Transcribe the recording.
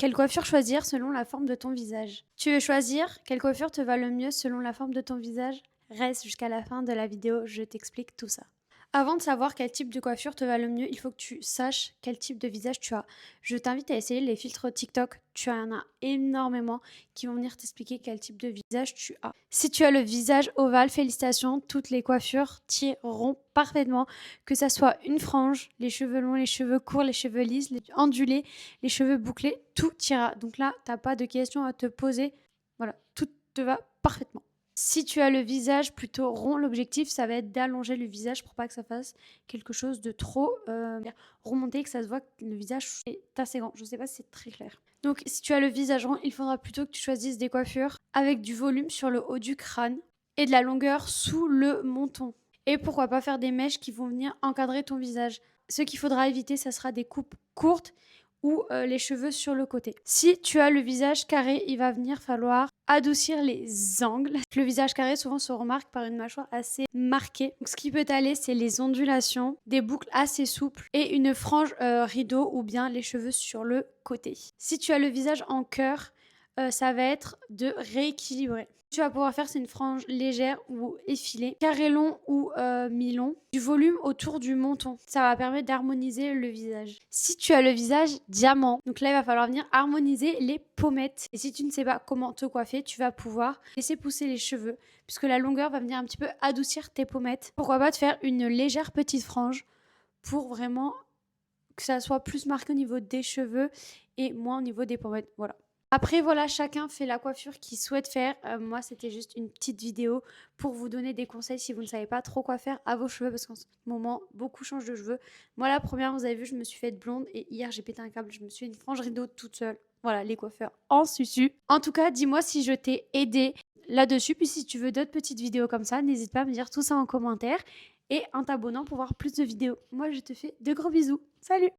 Quelle coiffure choisir selon la forme de ton visage? Tu veux choisir quelle coiffure te va le mieux selon la forme de ton visage? Reste jusqu'à la fin de la vidéo, je t'explique tout ça. Avant de savoir quel type de coiffure te va le mieux, il faut que tu saches quel type de visage tu as. Je t'invite à essayer les filtres TikTok. Tu en as énormément qui vont venir t'expliquer quel type de visage tu as. Si tu as le visage ovale, félicitations, toutes les coiffures t'iront parfaitement. Que ça soit une frange, les cheveux longs, les cheveux courts, les cheveux lisses, les ondulés, les cheveux bouclés, tout ira. Donc là, t'as pas de questions à te poser. Voilà, tout te va parfaitement. Si tu as le visage plutôt rond, l'objectif, ça va être d'allonger le visage pour pas que ça fasse quelque chose de trop remonté, que ça se voit que le visage est assez grand. Je sais pas si c'est très clair. Donc, si tu as le visage rond, il faudra plutôt que tu choisisses des coiffures avec du volume sur le haut du crâne et de la longueur sous le menton. Et pourquoi pas faire des mèches qui vont venir encadrer ton visage. Ce qu'il faudra éviter, ça sera des coupes courtes ou les cheveux sur le côté. Si tu as le visage carré, il va venir falloir adoucir les angles. Le visage carré souvent se remarque par une mâchoire assez marquée. Donc, ce qui peut aller, c'est les ondulations, des boucles assez souples et une frange rideau ou bien les cheveux sur le côté. Si tu as le visage en cœur, ça va être de rééquilibrer. Tu vas pouvoir faire, c'est une frange légère ou effilée, carré long ou mi-long, du volume autour du menton. Ça va permettre d'harmoniser le visage. Si tu as le visage diamant, donc là, il va falloir venir harmoniser les pommettes. Et si tu ne sais pas comment te coiffer, tu vas pouvoir laisser pousser les cheveux, puisque la longueur va venir un petit peu adoucir tes pommettes. Pourquoi pas te faire une légère petite frange pour vraiment que ça soit plus marqué au niveau des cheveux et moins au niveau des pommettes. Voilà. Après, voilà, chacun fait la coiffure qu'il souhaite faire. Moi, c'était juste une petite vidéo pour vous donner des conseils si vous ne savez pas trop quoi faire à vos cheveux, parce qu'en ce moment, beaucoup changent de cheveux. Moi, la première, vous avez vu, je me suis faite blonde et hier, j'ai pété un câble. Je me suis fait une frange rideau toute seule. Voilà, les coiffeurs en susu. En tout cas, dis-moi si je t'ai aidé là-dessus. Puis si tu veux d'autres petites vidéos comme ça, n'hésite pas à me dire tout ça en commentaire et en t'abonnant pour voir plus de vidéos. Moi, je te fais de gros bisous. Salut!